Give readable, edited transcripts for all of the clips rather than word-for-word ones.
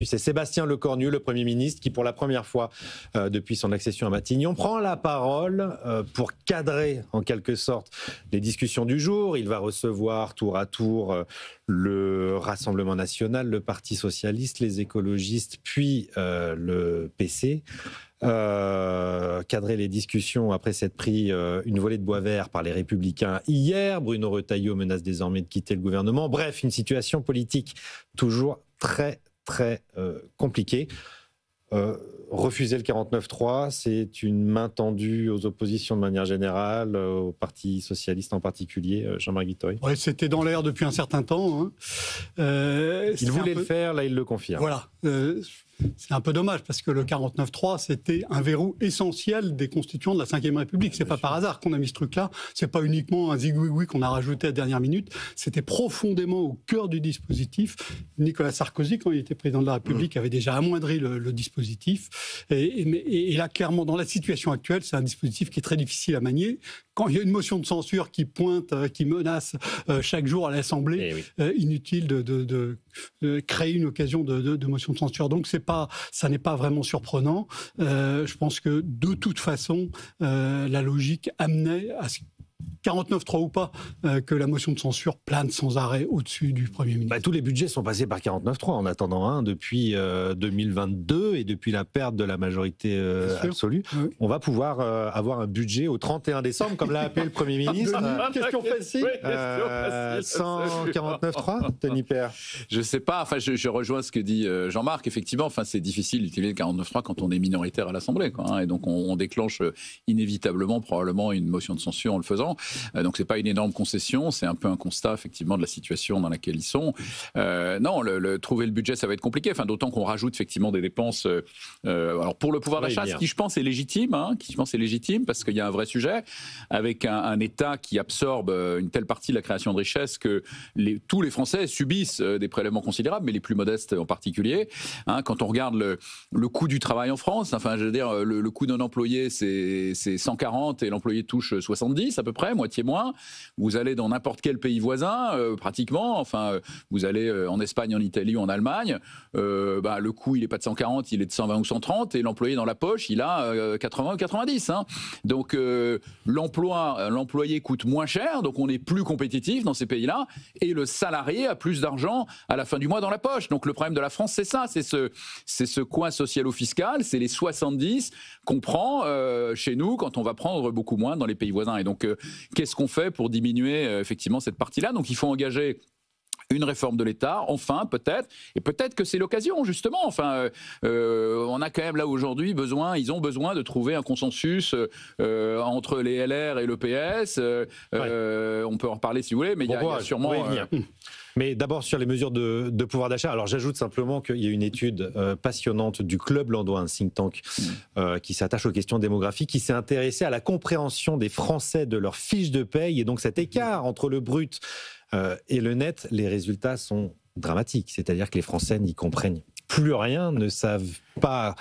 C'est Sébastien Lecornu, le Premier ministre, qui pour la première fois depuis son accession à Matignon prend la parole pour cadrer en quelque sorte les discussions du jour. Il va recevoir tour à tour le Rassemblement national, le Parti socialiste, les écologistes, puis le PC. Cadrer les discussions après s'être pris une volée de bois vert par les Républicains hier. Bruno Retailleau menace désormais de quitter le gouvernement. Bref, une situation politique toujours très compliqué. Refuser le 49-3, c'est une main tendue aux oppositions de manière générale, au Parti socialiste en particulier, Jean-Marc Guittoy. Ouais, c'était dans l'air depuis un certain temps. Hein. Il voulait le faire, là il le confirme. Voilà. C'est un peu dommage parce que le 49-3, c'était un verrou essentiel des constituants de la Ve République. C'est pas par hasard qu'on a mis ce truc-là. C'est pas uniquement un zigouigoui qu'on a rajouté à la dernière minute. C'était profondément au cœur du dispositif. Nicolas Sarkozy, quand il était président de la République, avait déjà amoindri le dispositif. Et là, clairement, dans la situation actuelle, c'est un dispositif qui est très difficile à manier. Quand il y a une motion de censure qui pointe, qui menace chaque jour à l'Assemblée, inutile de créer une occasion de motion de censure. Donc ça n'est pas vraiment surprenant. Je pense que de toute façon, la logique amenait à ce 49-3 ou pas, que la motion de censure plane sans arrêt au-dessus du Premier ministre. Tous les budgets sont passés par 49-3 en attendant depuis 2022 et depuis la perte de la majorité absolue. Oui. On va pouvoir avoir un budget au 31 décembre, comme l'a appelé le Premier ministre. Question facile. Sans 49-3, Tony Père. Je sais pas, enfin je rejoins ce que dit Jean-Marc, effectivement, enfin c'est difficile d'utiliser le 49-3 quand on est minoritaire à l'Assemblée, quoi, hein, et donc on déclenche inévitablement probablement une motion de censure en le faisant. Donc c'est pas une énorme concession, c'est un peu un constat effectivement de la situation dans laquelle ils sont. Non, trouver le budget, ça va être compliqué. Enfin, d'autant qu'on rajoute effectivement des dépenses. Alors pour le pouvoir d'achat, ce qui je pense est légitime, parce qu'il y a un vrai sujet avec un État qui absorbe une telle partie de la création de richesse que tous les Français subissent des prélèvements considérables, mais les plus modestes en particulier. Hein, quand on regarde le coût du travail en France, enfin je veux dire le coût d'un employé c'est 140 et l'employé touche 70 à peu près, moitié moins. Vous allez dans n'importe quel pays voisin, pratiquement, enfin, vous allez en Espagne, en Italie ou en Allemagne, le coût, il n'est pas de 140, il est de 120 ou 130, et l'employé dans la poche, il a 80 ou 90. Hein. Donc, l'employé coûte moins cher, donc on est plus compétitif dans ces pays-là, et le salarié a plus d'argent à la fin du mois dans la poche. Donc, le problème de la France, c'est ça, c'est ce coin socialo-fiscal, c'est les 70 qu'on prend chez nous quand on va prendre beaucoup moins dans les pays voisins. Et donc, qu'est-ce qu'on fait pour diminuer effectivement cette partie-là? Donc il faut engager une réforme de l'État, enfin, peut-être, et peut-être que c'est l'occasion, justement. Enfin, on a quand même là aujourd'hui ils ont besoin de trouver un consensus entre les LR et le PS. On peut en reparler si vous voulez, mais il y a sûrement... Mais d'abord sur les mesures de pouvoir d'achat. Alors j'ajoute simplement qu'il y a une étude passionnante du Club Landois, un think tank qui s'attache aux questions démographiques, qui s'est intéressé à la compréhension des Français de leur fiche de paye, et donc cet écart entre le brut et le net, les résultats sont dramatiques. C'est-à-dire que les Français n'y comprennent plus rien, ne savent pas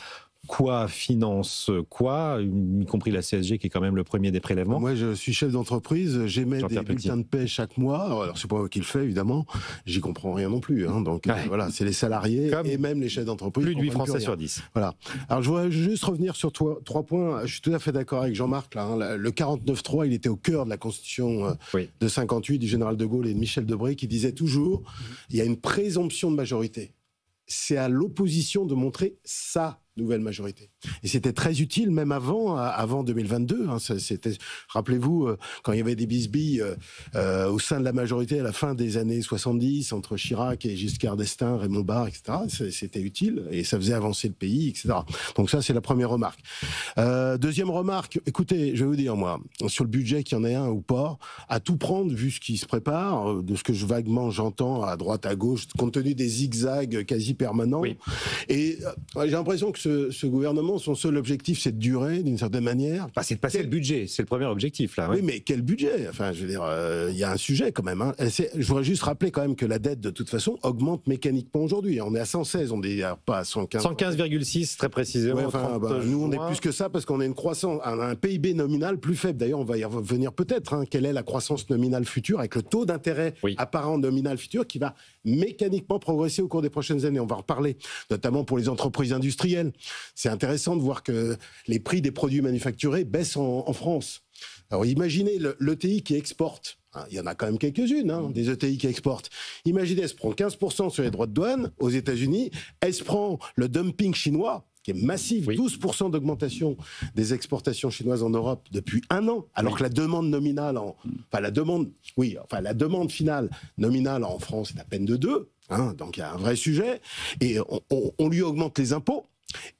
quoi finance quoi, y compris la CSG qui est quand même le premier des prélèvements. Moi, je suis chef d'entreprise, j'émets des bulletins de paie chaque mois. Alors, c'est pas moi qui le fais, évidemment. J'y comprends rien non plus. Hein. Donc, voilà, c'est les salariés et même les chefs d'entreprise. Plus de 8 Français sur 10. Voilà. Alors, je voudrais juste revenir sur 3 points. Je suis tout à fait d'accord avec Jean-Marc. Là, hein. Le 49-3, il était au cœur de la Constitution de 58 du général de Gaulle et de Michel Debré, qui disait toujours il y a une présomption de majorité. C'est à l'opposition de montrer sa nouvelle majorité. Et c'était très utile, même avant 2022. Hein, rappelez-vous, quand il y avait des bisbilles au sein de la majorité à la fin des années 70, entre Chirac et Giscard d'Estaing, Raymond Barre, etc., c'était utile et ça faisait avancer le pays, etc. Donc ça, c'est la première remarque. Deuxième remarque, écoutez, je vais vous dire, moi, sur le budget, qu'il y en ait un ou pas, à tout prendre, vu ce qui se prépare, de ce que vaguement j'entends à droite, à gauche, compte tenu des zigzags quasi permanents. Oui. Et j'ai l'impression que ce gouvernement, son seul objectif, c'est de durer, d'une certaine manière. C'est de passer le budget, c'est le premier objectif, là. Oui, mais quel budget? Enfin, je veux dire, il y a un sujet quand même. Hein. Je voudrais juste rappeler quand même que la dette, de toute façon, augmente mécaniquement aujourd'hui. On est à 116, on n'est pas à 115. 115,6 très précisément. Ouais, nous, on est plus que ça parce qu'on a une croissance, un PIB nominal plus faible. D'ailleurs, on va y revenir peut-être. Hein, quelle est la croissance nominale future avec le taux d'intérêt apparent nominal futur qui va mécaniquement progresser au cours des prochaines années. On va en reparler, notamment pour les entreprises industrielles. C'est intéressant de voir que les prix des produits manufacturés baissent en France. Alors imaginez l'ETI qui exporte. Il y en a quand même quelques-unes, des ETI qui exportent. Imaginez, elle se prend 15% sur les droits de douane aux États-Unis, elle se prend le dumping chinois, qui est massif, 12% d'augmentation des exportations chinoises en Europe depuis un an, alors que la demande nominale, la demande finale nominale en France est à peine de 2, donc il y a un vrai sujet, et on lui augmente les impôts,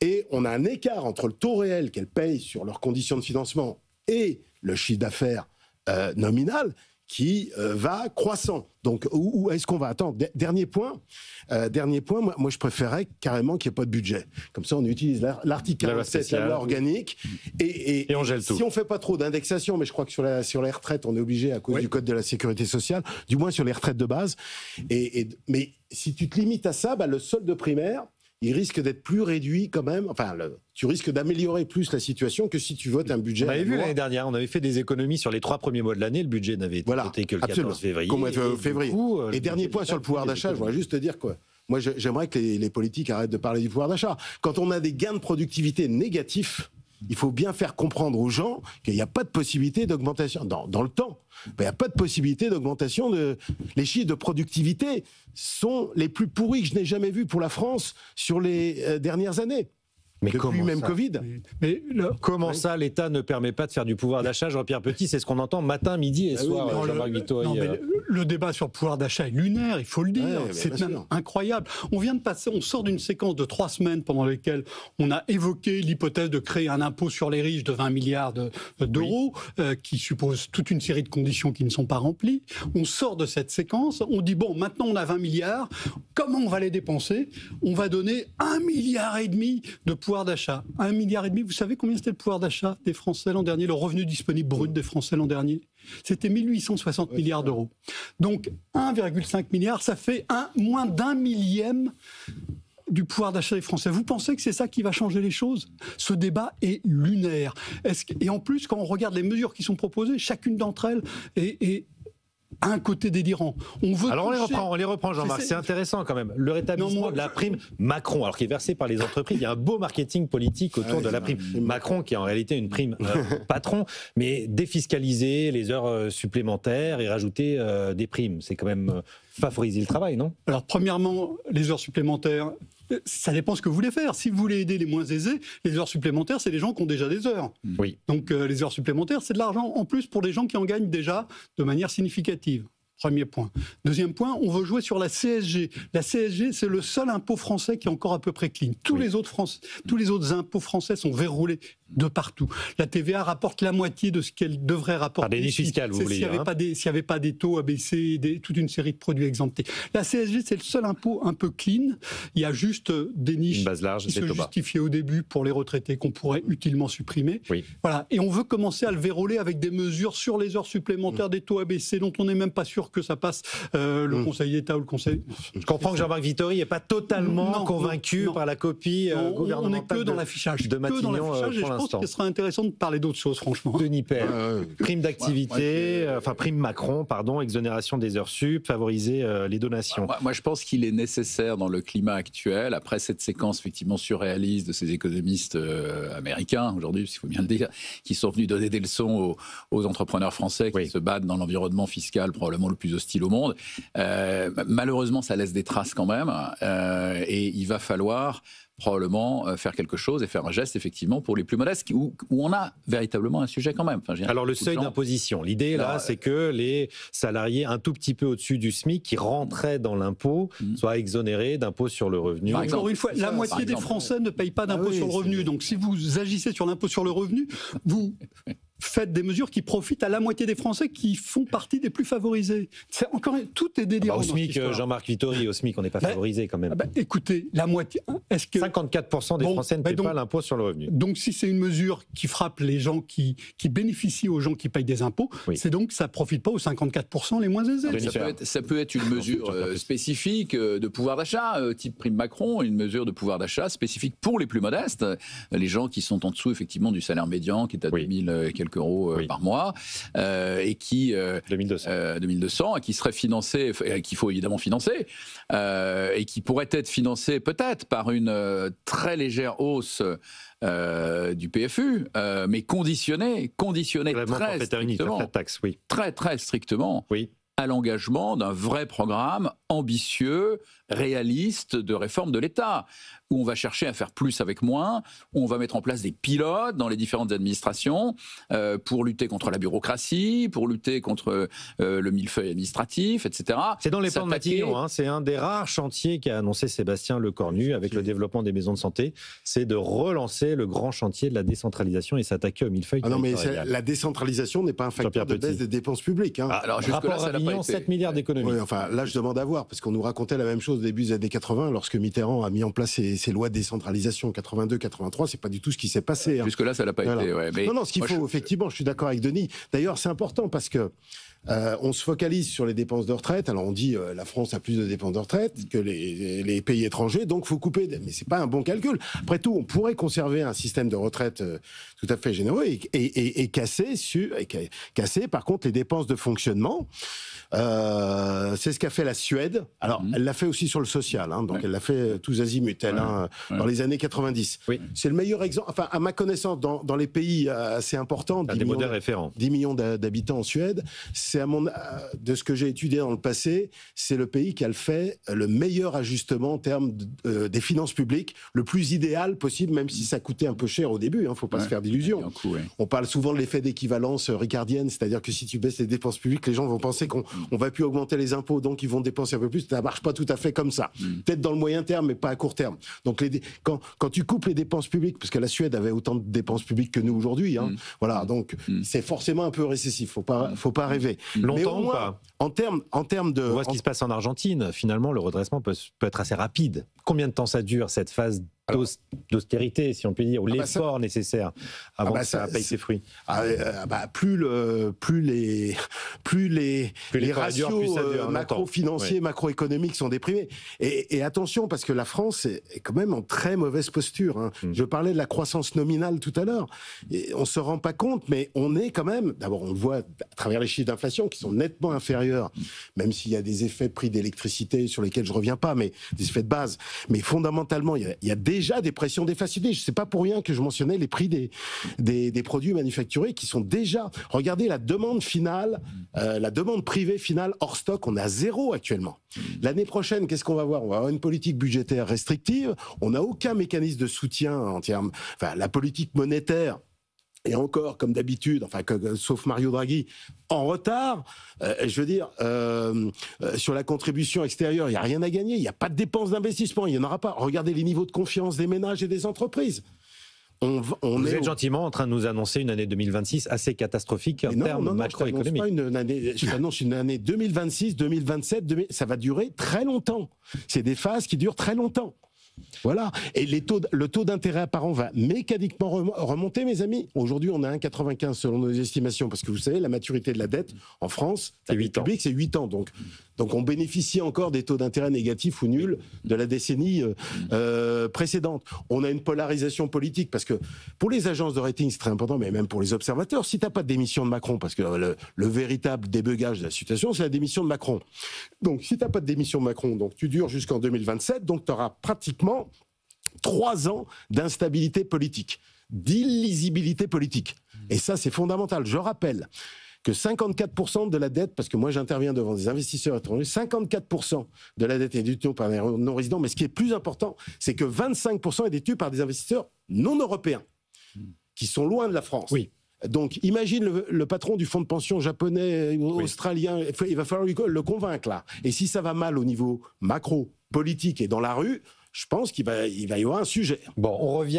et on a un écart entre le taux réel qu'elle paye sur leurs conditions de financement et le chiffre d'affaires nominal qui va croissant. Donc, où est-ce qu'on va? Attends, dernier point, moi je préférais carrément qu'il n'y ait pas de budget. Comme ça, on utilise l'article 47, la loi organique, et on gèle tout. Si on ne fait pas trop d'indexation, mais je crois que sur les retraites, on est obligé à cause du Code de la Sécurité sociale, du moins sur les retraites de base. Mais si tu te limites à ça, le solde primaire, il risque d'être plus réduit quand même. Enfin, tu risques d'améliorer plus la situation que si tu votes un budget. On avait vu l'année dernière, on avait fait des économies sur les 3 premiers mois de l'année. Le budget n'avait été voté que le 14 février. Et dernier point sur le pouvoir d'achat, je voudrais juste te dire quoi. Moi, j'aimerais que les politiques arrêtent de parler du pouvoir d'achat. Quand on a des gains de productivité négatifs, il faut bien faire comprendre aux gens qu'il n'y a pas de possibilité d'augmentation dans le temps. Il n'y a pas de possibilité d'augmentation les chiffres de productivité sont les plus pourris que je n'ai jamais vus pour la France sur les dernières années. Mais depuis même ça Covid. Comment ça, l'État ne permet pas de faire du pouvoir d'achat? Jean-Pierre Petit, c'est ce qu'on entend matin, midi et soir. Jean-Marc Vittori. Le débat sur le pouvoir d'achat est lunaire, il faut le dire. C'est même incroyable. On vient de passer, on sort d'une séquence de 3 semaines pendant lesquelles on a évoqué l'hypothèse de créer un impôt sur les riches de 20 milliards d'euros, qui suppose toute une série de conditions qui ne sont pas remplies. On sort de cette séquence, on dit bon, maintenant on a 20 milliards, comment on va les dépenser? On va donner 1,5 milliard de pouvoir d'achat. 1,5 milliard, vous savez combien c'était le pouvoir d'achat des Français l'an dernier, le revenu disponible brut des Français l'an dernier? C'était 1860 milliards d'euros. Donc 1,5 milliard, ça fait moins d'1 millième du pouvoir d'achat des Français. Vous pensez que c'est ça qui va changer les choses? Ce débat est lunaire. Et en plus, quand on regarde les mesures qui sont proposées, chacune d'entre elles est un côté délirant. Alors on les reprend Jean-Marc, c'est intéressant quand même. Le rétablissement de la prime Macron, alors qui est versée par les entreprises, il y a un beau marketing politique autour de la prime Macron, qui est en réalité une prime patron, mais défiscaliser les heures supplémentaires et rajouter des primes, c'est quand même favoriser le travail, non? Alors premièrement, les heures supplémentaires, ça dépend ce que vous voulez faire. Si vous voulez aider les moins aisés, les heures supplémentaires, c'est les gens qui ont déjà des heures. Oui. Donc les heures supplémentaires, c'est de l'argent en plus pour les gens qui en gagnent déjà de manière significative. Premier point. Deuxième point, on veut jouer sur la CSG. La CSG, c'est le seul impôt français qui est encore à peu près clean. Tous les autres impôts français sont verroulés de partout. La TVA rapporte la moitié de ce qu'elle devrait rapporter. Par des niches fiscales, vous voulez dire. S'il n'y avait pas des taux abaissés, toute une série de produits exemptés. La CSG, c'est le seul impôt un peu clean. Il y a juste des niches qui se justifiaient au début pour les retraités qu'on pourrait utilement supprimer. Oui. Voilà. Et on veut commencer à le verrouler avec des mesures sur les heures supplémentaires, des taux abaissés dont on n'est même pas sûr que ça passe le Conseil d'État ou le Conseil... Je comprends que Jean-Marc Vittori n'est pas totalement convaincu par la copie gouvernementale. On n'est que dans l'affichage. De Matignon pour Je pense qu'il serait intéressant de parler d'autres choses, franchement. Denis Père, prime d'activité, prime Macron, exonération des heures sup, favoriser les donations. Moi, je pense qu'il est nécessaire dans le climat actuel, après cette séquence effectivement surréaliste de ces économistes américains, aujourd'hui, s'il faut bien le dire, qui sont venus donner des leçons aux entrepreneurs français qui se battent dans l'environnement fiscal probablement le plus hostile au monde. Malheureusement, ça laisse des traces quand même, et il va falloir probablement faire quelque chose et faire un geste effectivement pour les plus modestes où on a véritablement un sujet quand même. Alors le seuil d'imposition, l'idée là c'est que les salariés un tout petit peu au-dessus du SMIC qui rentraient dans l'impôt soient exonérés d'impôt sur le revenu. Encore une fois, la moitié des Français ne payent pas d'impôt sur le revenu. Donc si vous agissez sur l'impôt sur le revenu, vous faites des mesures qui profitent à la moitié des Français qui font partie des plus favorisés. Tout est délirant. Au SMIC, Jean-Marc Vittori, au SMIC, on n'est pas favorisé quand même. Écoutez, la moitié. Est-ce que 54% des Français ne paient pas l'impôt sur le revenu. Donc, si c'est une mesure qui frappe les gens qui bénéficient aux gens qui payent des impôts, c'est donc que ça ne profite pas aux 54% les moins aisés. Ça peut être une mesure spécifique de pouvoir d'achat, type prime Macron, une mesure de pouvoir d'achat spécifique pour les plus modestes, les gens qui sont en dessous effectivement du salaire médian, qui est à 2000 quelques euros par mois, et qui 2200, et qui serait financé, qu'il faut évidemment financer, et qui pourrait être financé peut-être par une très légère hausse du PFU, mais conditionné très strictement, très strictement. À l'engagement d'un vrai programme ambitieux, réaliste de réforme de l'État, où on va chercher à faire plus avec moins, où on va mettre en place des pilotes dans les différentes administrations pour lutter contre la bureaucratie, pour lutter contre le millefeuille administratif, etc. C'est dans les plans de Matignon, hein, c'est un des rares chantiers qu'a annoncé Sébastien Lecornu avec le développement des maisons de santé, c'est de relancer le grand chantier de la décentralisation et s'attaquer au millefeuille. Ah non, mais la décentralisation n'est pas un facteur de baisse des dépenses publiques. Hein. Alors, rapport à Avignon, 7 milliards d'économies. Oui, enfin, là, je demande à voir, parce qu'on nous racontait la même chose au début des années 80, lorsque Mitterrand a mis en place ces lois de décentralisation 82-83, c'est pas du tout ce qui s'est passé. Hein. Jusque-là, ça n'a pas été. Ouais, mais non, ce qu'il faut, effectivement, je suis d'accord avec Denis. D'ailleurs, c'est important parce que on se focalise sur les dépenses de retraite. Alors, on dit la France a plus de dépenses de retraite que les pays étrangers, donc il faut couper. Mais c'est pas un bon calcul. Après tout, on pourrait conserver un système de retraite tout à fait généreux et casser, par contre, les dépenses de fonctionnement. C'est ce qu'a fait la Suède. Alors, elle l'a fait aussi sur le social, hein, donc elle l'a fait tous azimuts, dans les années 90. C'est le meilleur exemple, enfin, à ma connaissance, dans les pays assez importants, 10 millions d'habitants en Suède, c'est de ce que j'ai étudié dans le passé, c'est le pays qui a fait le meilleur ajustement en termes des finances publiques, le plus idéal possible, même si ça coûtait un peu cher au début, hein, faut pas se faire d'illusions. On parle souvent de l'effet d'équivalence ricardienne, c'est-à-dire que si tu baisses les dépenses publiques, les gens vont penser qu'on va plus augmenter les impôts, donc ils vont dépenser un peu plus. Ça marche pas tout à fait comme ça. Peut-être dans le moyen terme, mais pas à court terme. Donc quand tu coupes les dépenses publiques, parce que la Suède avait autant de dépenses publiques que nous aujourd'hui, hein, voilà, donc c'est forcément un peu récessif. Faut pas rêver. Longtemps ou pas ? En termes de... On voit ce qui se passe en Argentine. Finalement, le redressement peut être assez rapide. Combien de temps ça dure, cette phase d'austérité, si on peut dire, ou l'effort nécessaire avant que ça paye ses fruits? Plus les ratios macro-financiers, macroéconomiques sont déprimés. Et attention, parce que la France est quand même en très mauvaise posture. Hein. Je parlais de la croissance nominale tout à l'heure. Et on ne se rend pas compte, mais on est quand même... D'abord, on le voit à travers les chiffres d'inflation qui sont nettement inférieurs, même s'il y a des effets de prix d'électricité sur lesquels je ne reviens pas, mais des effets de base. Mais fondamentalement, il y a déjà des pressions des facilités. Je ne sais pas pour rien que je mentionnais les prix des produits manufacturés qui sont déjà... Regardez la demande finale, la demande privée finale hors stock, on est à 0 actuellement. L'année prochaine, qu'est-ce qu'on va voir? On va avoir une politique budgétaire restrictive, on n'a aucun mécanisme de soutien en termes... Enfin, la politique monétaire, et encore, comme d'habitude, sauf Mario Draghi, en retard. Je veux dire, sur la contribution extérieure, il n'y a rien à gagner. Il n'y a pas de dépenses d'investissement. Il n'y en aura pas. Regardez les niveaux de confiance des ménages et des entreprises. Vous êtes gentiment en train de nous annoncer une année 2026 assez catastrophique en termes macroéconomiques. Je t'annonce une année 2026, 2027, ça va durer très longtemps. C'est des phases qui durent très longtemps. Voilà. Et le taux d'intérêt apparent va mécaniquement remonter, mes amis. Aujourd'hui, on a 1,95 selon nos estimations, parce que vous savez, la maturité de la dette en France, c'est 8 ans. Donc on bénéficie encore des taux d'intérêt négatifs ou nuls de la décennie précédente. On a une polarisation politique, parce que pour les agences de rating, c'est très important, mais même pour les observateurs, si tu n'as pas de démission de Macron, parce que le véritable débugage de la situation, c'est la démission de Macron. Donc si tu n'as pas de démission de Macron, donc tu dures jusqu'en 2027, donc tu auras pratiquement 3 ans d'instabilité politique, d'illisibilité politique. Et ça, c'est fondamental. Je rappelle que 54% de la dette, parce que moi j'interviens devant des investisseurs étrangers, 54% de la dette est détenue par les non-résidents, mais ce qui est plus important, c'est que 25% est détenu par des investisseurs non européens, qui sont loin de la France. Oui. Donc imagine le patron du fonds de pension japonais, australien, il va falloir le convaincre là. Et si ça va mal au niveau macro, politique et dans la rue, je pense qu'il va y avoir un sujet. Bon, on revient